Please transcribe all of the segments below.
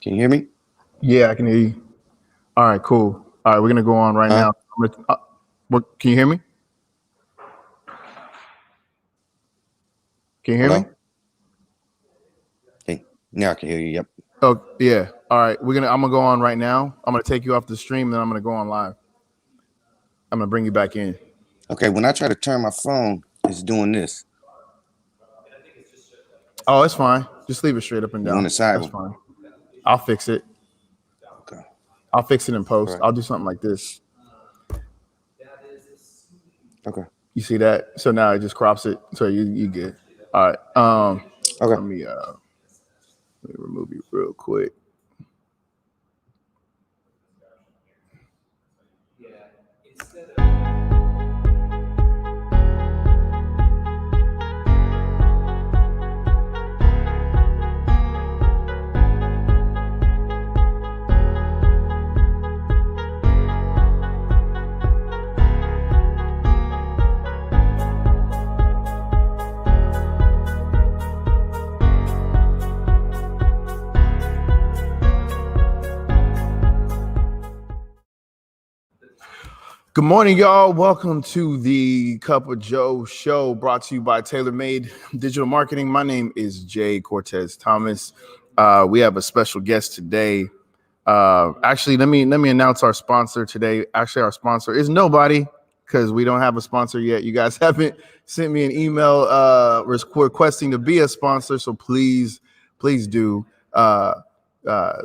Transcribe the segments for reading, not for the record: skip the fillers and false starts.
Can you hear me? Yeah, I can hear you. All right, cool. All right, we're gonna go on right Huh? now. Can you hear me? Can you hear me? Hello? Hey, now I can hear you. Yep. Oh, yeah. All right, I'm gonna go on right now. I'm gonna take you off the stream, then I'm gonna go on live. I'm gonna bring you back in. Okay, when I try to turn my phone, it's doing this. Oh, it's fine. Just leave it straight up and Doing down. the That's cyber. fine. I'll fix it. Okay. I'll fix it in All post. right. I'll do something like this. Okay. You see that? So now it just crops it. So you good. All right. Okay. Let me remove you real quick. Good morning, y'all. Welcome to the Cup of Joe show brought to you by Tailor Made Digital Marketing. My name is Jay Cortez Thomas. We have a special guest today. Actually, let me announce our sponsor today. Actually, our sponsor is nobody because we don't have a sponsor yet. You guys haven't sent me an email requesting to be a sponsor, so please do.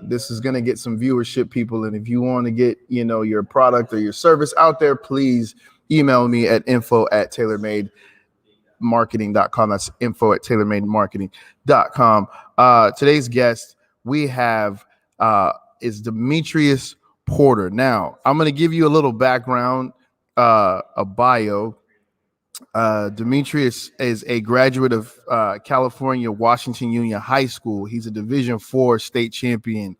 This is going to get some viewership, people, and if you want to get your product or your service out there, please email me at info@tailormademarketing.com. That's info@tailormademarketing.com. Today's guest we have is Demetrius Porter. Now I'm going to give you a little background, a bio. Demetrius is a graduate of California Washington Union High School. He's a Division IV state champion.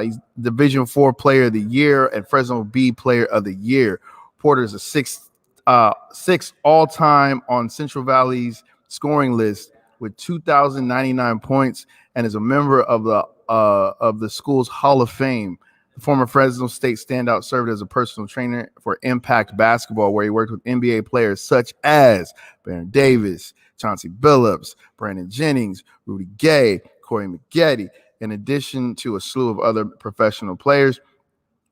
He's Division IV Player of the Year and Fresno B Player of the Year. Porter is a sixth all-time on Central Valley's scoring list with 2,099 points and is a member of the school's Hall of Fame. The former Fresno State standout served as a personal trainer for Impact Basketball, where he worked with NBA players such as Baron Davis, Chauncey Billups, Brandon Jennings, Rudy Gay, Corey Maggette, in addition to a slew of other professional players.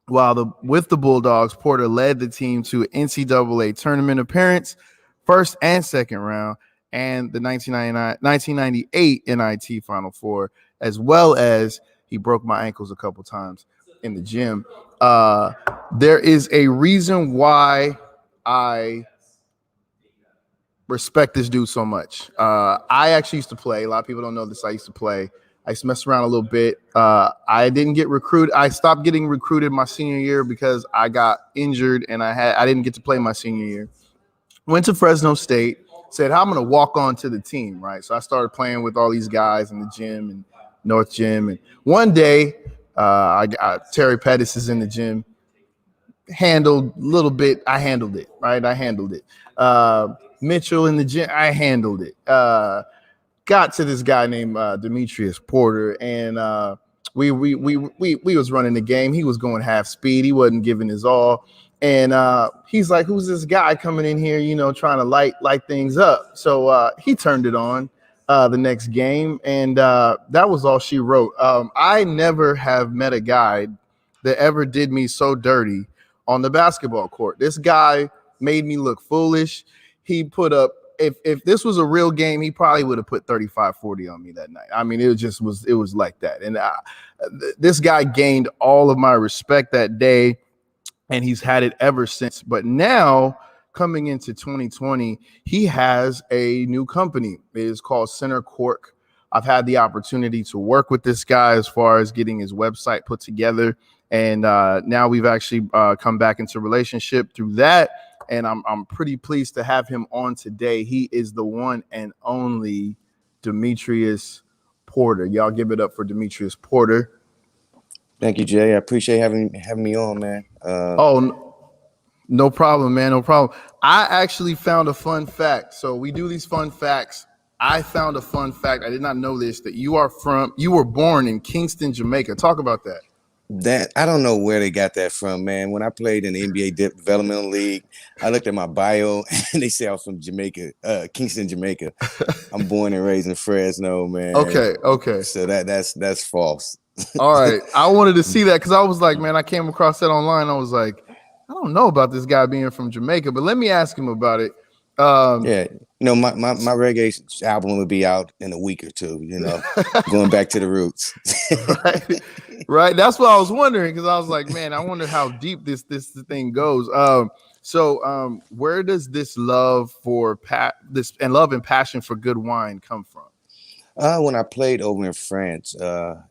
With the Bulldogs, Porter led the team to an NCAA tournament appearance, first and second round, and the 1998 NIT Final Four, as well as he broke my ankles a couple times in the gym. There is a reason why I respect this dude so much. I actually used to play. A lot of people don't know this. I used to play. I used to mess around a little bit. I didn't get recruited. I stopped getting recruited my senior year because I got injured and I didn't get to play my senior year. Went to Fresno State, said, I'm going to walk on to the team, right? So I started playing with all these guys in the gym and North Gym. And one day, Terry Pettis is in the gym. Handled a little bit. I handled it, right? I handled it. Mitchell in the gym. I handled it. Got to this guy named Demetrius Porter, and we was running the game. He was going half speed. He wasn't giving his all. And he's like, who's this guy coming in here, trying to light things up? So he turned it on the next game, and that was all she wrote. I never have met a guy that ever did me so dirty on the basketball court. This guy made me look foolish. He put up, if this was a real game, he probably would have put 35-40 on me that night. I mean, it was like that. And this guy gained all of my respect that day, and he's had it ever since. But now, coming into 2020, he has a new company. It is called Center Cork. I've had the opportunity to work with this guy as far as getting his website put together. And now we've actually come back into relationship through that. And I'm pretty pleased to have him on today. He is the one and only Demetrius Porter. Y'all give it up for Demetrius Porter. Thank you, Jay. I appreciate having me on, man. No problem, man. No problem. I actually found a fun fact. So we do these fun facts I found a fun fact. I did not know this, that you were born in Kingston, Jamaica. Talk about that. That I don't know where they got that from, man. When I played in the NBA Developmental League, I looked at my bio and they say I was from Jamaica, Kingston, Jamaica. I'm born and raised in Fresno, man. Okay, okay. So that's false. All right. I wanted to see that because I was like, man, I came across that online. I was like, I don't know about this guy being from Jamaica, but let me ask him about it. Yeah, my reggae album would be out in a week or two. Going back to the roots. Right, right. That's what I was wondering, because I was like, man, I wonder how deep this thing goes. So where does this love for love and passion for good wine come from? When I played over in France,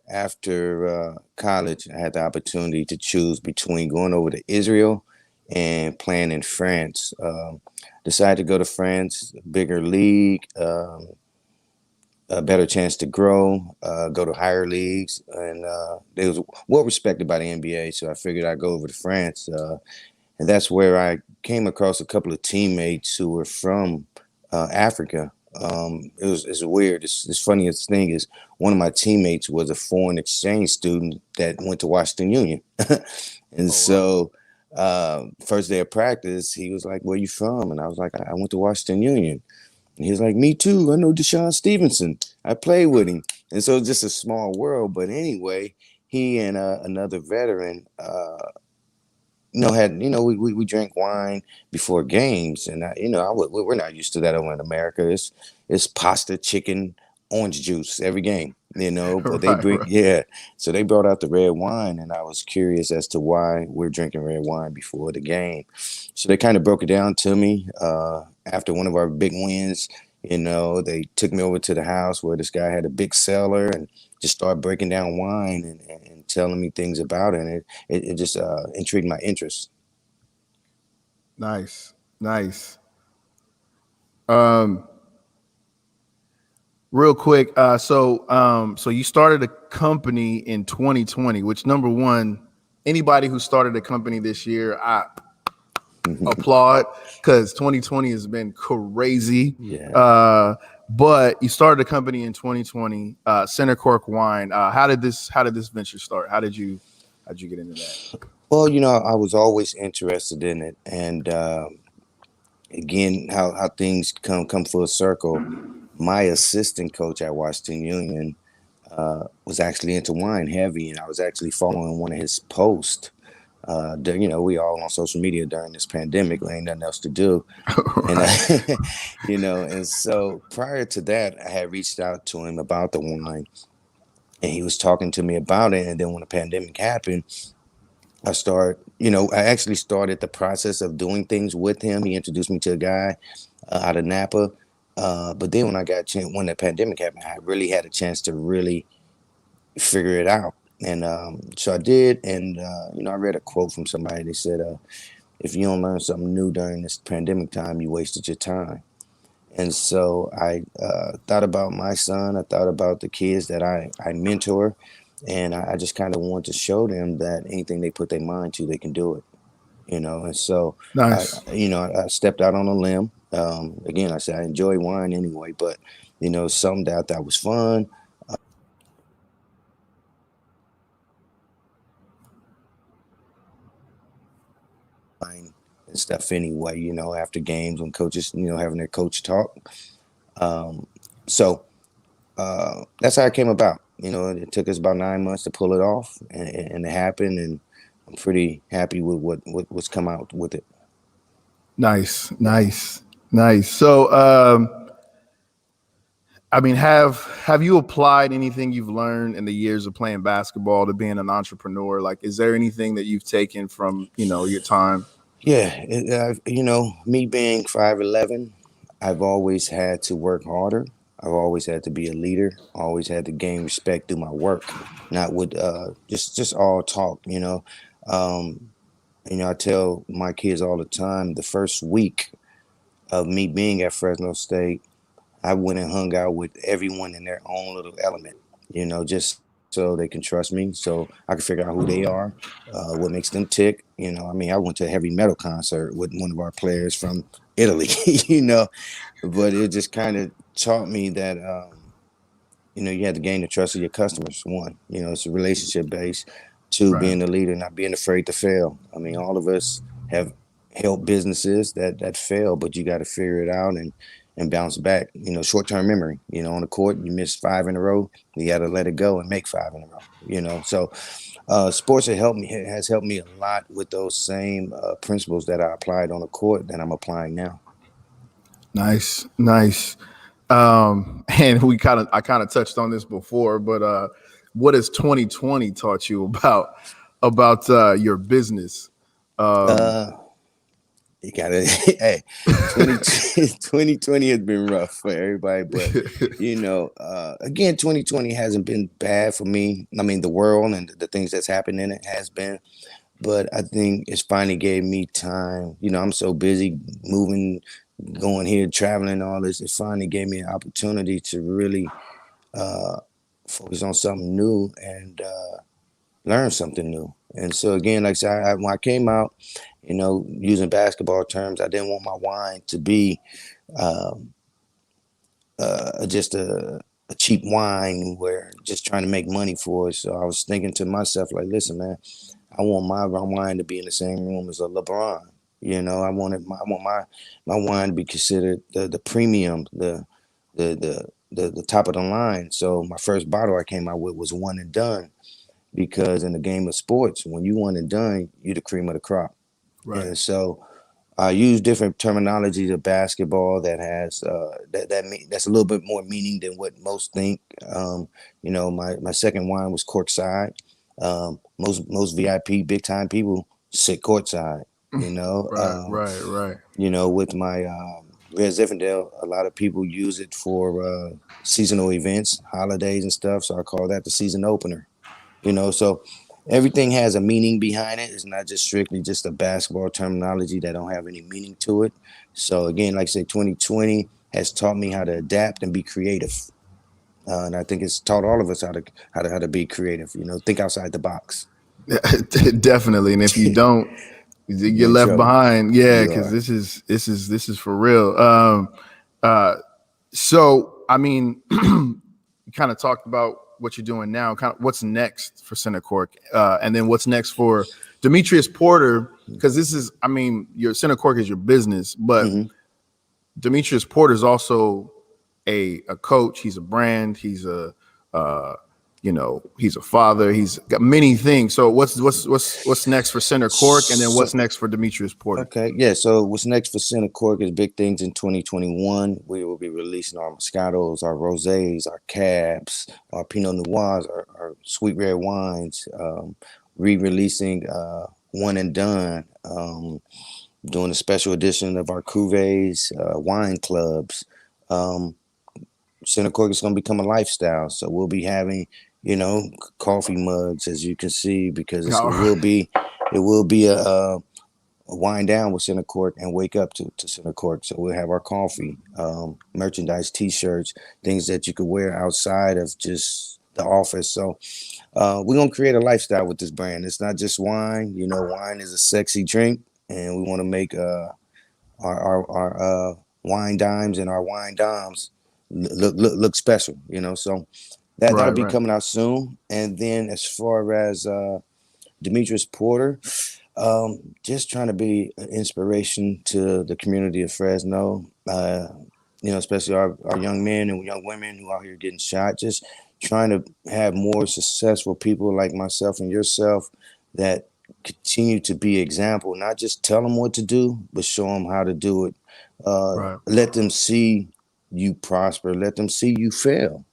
after college, I had the opportunity to choose between going over to Israel and playing in France. Decided to go to France, bigger league, a better chance to grow, go to higher leagues, and they was well respected by the NBA. So I figured I'd go over to France, and that's where I came across a couple of teammates who were from Africa. It's weird. It's funniest thing is one of my teammates was a foreign exchange student that went to Washington Union, and so first day of practice, he was like, "Where you from?" And I was like, "I went to Washington Union." And he was like, "Me too. I know Deshaun Stevenson. I played with him." And so it's just a small world. But anyway, he and another veteran we drank wine before games, and we're not used to that over in America. It's pasta, chicken, orange juice every game, But they Right, bring right. so they brought out the red wine, and I was curious as to why we're drinking red wine before the game. So they kind of broke it down to me after one of our big wins. They took me over to the house where this guy had a big cellar and just started breaking down wine and telling me things about it. And it just intrigued my interest. Nice, nice. Um, Real quick, so you started a company in 2020, which, number one, anybody who started a company this year, I applaud, because 2020 has been crazy. Yeah. But you started a company in 2020, Center Cork Wine. How did this venture start? How'd you get into that? Well, I was always interested in it, and again, how things come full circle. My assistant coach at Washington Union was actually into wine heavy, and I was actually following one of his posts. We all on social media during this pandemic. There ain't nothing else to do, and Right. and so prior to that, I had reached out to him about the wine, and he was talking to me about it. And then when the pandemic happened, I actually started the process of doing things with him. He introduced me to a guy out of Napa. But then when the pandemic happened, I really had a chance to really figure it out. And so I did. And, I read a quote from somebody. They said, if you don't learn something new during this pandemic time, you wasted your time. And so I thought about my son. I thought about the kids that I mentor. And I just kind of want to show them that anything they put their mind to, they can do it. And so Nice. I stepped out on a limb. Again, I said I enjoy wine anyway, but something that I thought was fun. And stuff anyway, after games when coaches, having their coach talk. Um, so that's how it came about. It took us about 9 months to pull it off, and it happened, and I'm pretty happy with what's come out with it. Nice, nice, nice. So, I mean, have you applied anything you've learned in the years of playing basketball to being an entrepreneur? Like, is there anything that you've taken from your time? Yeah, me being 5'11", I've always had to work harder. I've always had to be a leader. Always had to gain respect through my work, not with just all talk. Um, I tell my kids all the time. The first week of me being at Fresno State, I went and hung out with everyone in their own little element. Just so they can trust me, so I can figure out who they are, what makes them tick. I mean, I went to a heavy metal concert with one of our players from Italy, but it just kind of taught me that you have to gain the trust of your customers. One, it's a relationship based. Two, Right. being a leader, not being afraid to fail. I mean, all of us have helped businesses that fail, but you got to figure it out and bounce back. Short term memory. On the court, you miss 5 in a row, you got to let it go and make 5 in a row. So sports has helped me a lot with those same principles that I applied on the court that I'm applying now. Nice, nice. And I kind of touched on this before, but what has 2020 taught you about your business? Um, Uh, You gotta, hey, 2020 has been rough for everybody, but again, 2020 hasn't been bad for me. I mean, the world and the things that's happened in it has been, but I think it's finally gave me time. I'm so busy moving, going here, traveling, all this. It finally gave me an opportunity to really uh, focus on something new and learn something new. And so again, like I said, when I came out, using basketball terms, I didn't want my wine to be um, just a cheap wine where just trying to make money for it. So I was thinking to myself, like, listen, man, I want my wine to be in the same room as a LeBron. I want my wine to be considered the premium, the top of the line. So my first bottle I came out with was one and done, because in the game of sports, when you one and done, you're the cream of the crop. right, And so I use different terminologies of basketball that has that's a little bit more meaning than what most think. My second wine was courtside. Most VIP big time people sit courtside. You know, right, um, right, right. with my Red Zinfandel, a lot of people use it for seasonal events, holidays and stuff. So I call that the season opener. So everything has a meaning behind it. It's not just strictly just a basketball terminology that don't have any meaning to it. So again, like I say, 2020 has taught me how to adapt and be creative. And I think it's taught all of us how to be creative. Think outside the box. Definitely. And if you don't, you You're get in left trouble. behind. Yeah, You because are. this is for real. Uh, so I mean, you kind of talked about what you're doing now. Kind of what's next for Center Cork, and then what's next for Demetrius Porter. Because this is, I mean, your Center Cork is your business, but Mm-hmm. Demetrius Porter is also a coach. He's a brand. He's a uh, he's a father. He's got many things. So what's next for Center Cork, and then So what's next for Demetrius Porter? okay, yeah. So what's next for Center Cork is big things in 2021. We will be releasing our Moscatos, our Rosés, our Cabs, our Pinot Noirs, our sweet red wines. Re-releasing One and Done. Doing a special edition of our Cuvées, wine clubs. Um, Center Cork is going to become a lifestyle, so we'll be having, coffee mugs, as you can see, because All right. it will be a wind down with Center Court and wake up to Center Court. So we'll have our coffee, merchandise, T-shirts, things that you could wear outside of just the office. So we're gonna create a lifestyle with this brand. It's not just wine. Wine is a sexy drink, and we want to make our wine dimes and our wine doms look special. So that'll Right, be right. coming out soon. And then as far as Demetrius Porter, just trying to be an inspiration to the community of Fresno, especially our young men and young women who out here getting shot. Just trying to have more successful people like myself and yourself that continue to be example, not just tell them what to do, but show them how to do it. Right. Let them see you prosper. Let them see you fail.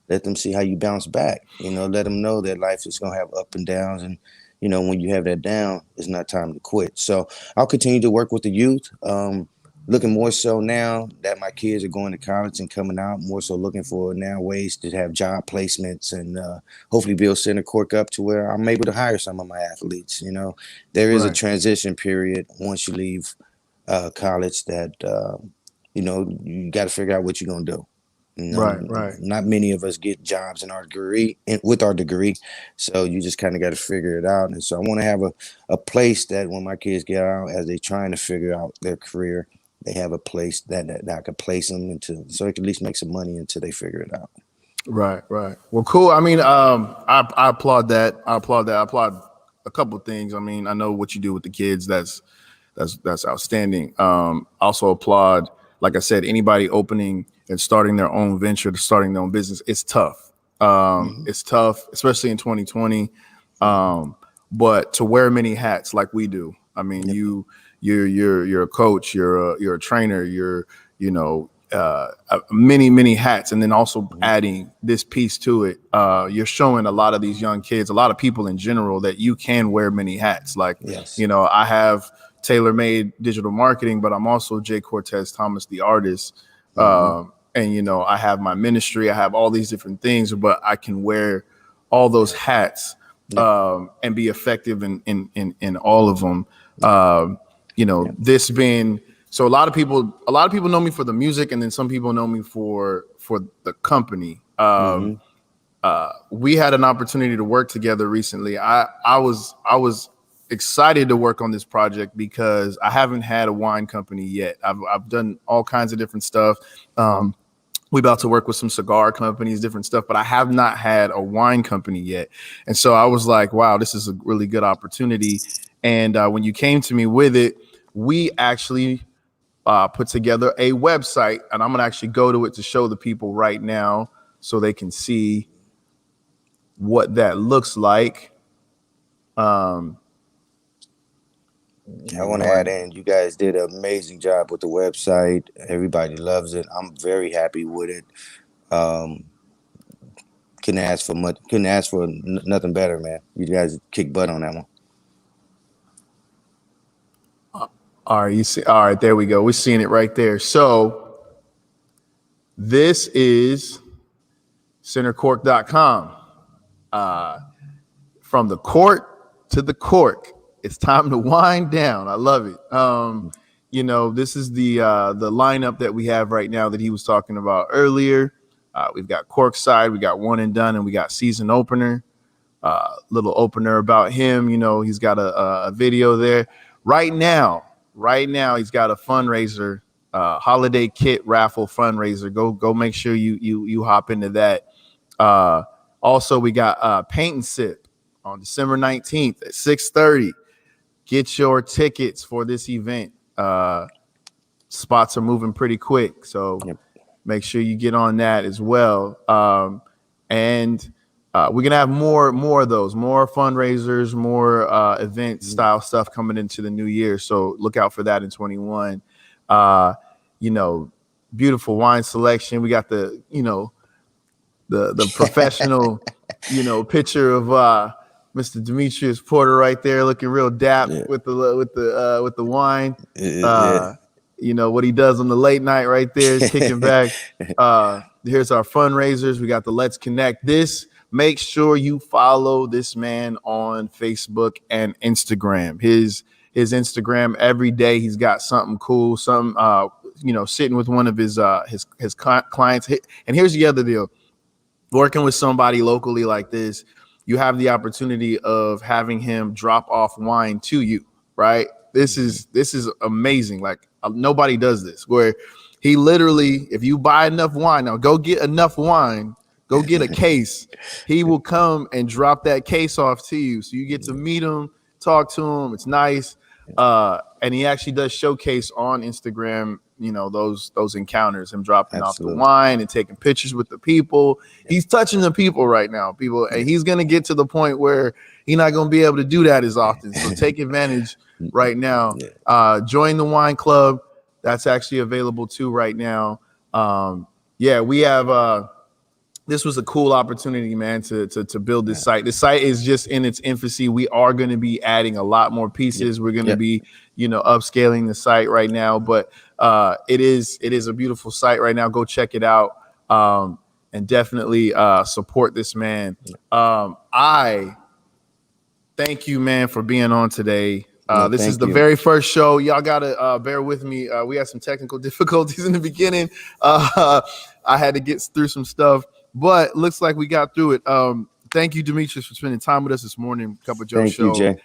Let them see how you bounce back. Let them know that life is going to have up and downs. And, when you have that down, it's not time to quit. So I'll continue to work with the youth. Looking more so now that my kids are going to college and coming out, more so looking for now ways to have job placements and hopefully build Center Cork up to where I'm able to hire some of my athletes. There is a Right. transition period once you leave college that, you got to figure out what you're going to do. Right. Not many of us get jobs in our degree with our degree, so you just kind of got to figure it out. And so I want to have a place that when my kids get out, as they're trying to figure out their career, they have a place that I could place them into, so they can at least make some money until they figure it out. Right. Well, cool. I mean, I applaud that. I applaud a couple things. I mean, I know what you do with the kids. That's outstanding. Also applaud, like I said, anybody opening and starting their own venture, starting their own business. It's tough. It's tough, especially in 2020. But to wear many hats like we do. I mean, you're a coach, you're a trainer, many hats, and then also adding this piece to it. You're showing a lot of these young kids, a lot of people in general, that you can wear many hats. Like, I have Tailor Made digital marketing, but I'm also J. Cortez Thomas, the artist. And, I have my ministry, I have all these different things, but I can wear all those hats and be effective in all of them. This being, so a lot of people know me for the music, and then some people know me for the company. We had an opportunity to work together recently. I was excited to work on this project because I haven't had a wine company yet. I've done all kinds of different stuff. We about to work with some cigar companies, different stuff, but I have not had a wine company yet. And so I was like, wow, this is a really good opportunity. And when you came to me with it, we actually put together a website, and I'm going to actually go to it to show the people right now so they can see what that looks like. I want to add in, you guys did an amazing job with the website. Everybody loves it. I'm very happy with it. Couldn't ask for nothing better, man. You guys kick butt on that one. All right, you see. All right, there we go. We're seeing it right there. So this is centercork.com. From the court to the cork. It's time to wind down. I love it. This is the lineup that we have right now that he was talking about earlier. We've got Corkside, we got One and Done, and we got Season Opener. Little opener about him. He's got a video there. Right now, he's got a fundraiser, holiday kit raffle fundraiser. Go make sure you hop into that. Also, we got Paint and Sip on December 19th at 6:30. Get your tickets for this event. Spots are moving pretty quick, so make sure you get on that as well. And we're gonna have more of those, more fundraisers, more event style stuff coming into the new year. So look out for that in 21. Beautiful wine selection. We got the professional, picture of Mr. Demetrius Porter right there, looking real dap with the wine. What he does on the late night right there, kicking back. Here's our fundraisers. We got the Let's Connect This. Make sure you follow this man on Facebook and Instagram. His Instagram, every day he's got something cool, sitting with one of his clients. And here's the other deal. Working with somebody locally like this, you have the opportunity of having him drop off wine to you, right? This is amazing. Like, nobody does this, where he literally, if you buy enough wine, now go get enough wine, go get a case. He will come and drop that case off to you. So you get to meet him, talk to him. It's nice. And he actually does showcase on Instagram, those encounters, him dropping off the wine and taking pictures with the people. He's touching the people right now, and he's going to get to the point where he's not going to be able to do that as often. So take advantage right now. Join the wine club. That's actually available too right now. We have, this was a cool opportunity, man, to build this site. The site is just in its infancy. We are going to be adding a lot more pieces. We're going to be, upscaling the site right now, but it is a beautiful site right now. Go check it out, and definitely support this man. I thank you, man, for being on today. No, This is thank the you. very first show. Y'all gotta bear with me. We had some technical difficulties in the beginning. I had to get through some stuff, but looks like we got through it. Thank you, Demetrius, for spending time with us this morning. Cup of Joe Thank show. you, Jay.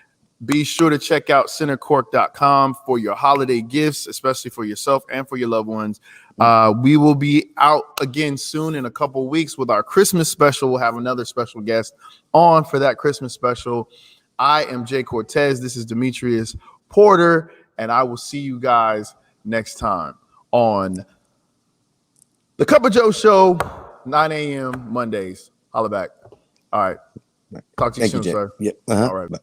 Be sure to check out centercork.com for your holiday gifts, especially for yourself and for your loved ones. We will be out again soon in a couple weeks with our Christmas special. We'll have another special guest on for that Christmas special. I am Jay Cortez. This is Demetrius Porter, and I will see you guys next time on the Cup of Joe show, 9 a.m. Mondays. Holla back. All right. Talk to you Thank soon, you, Jay. sir. Yep. All right. Bye.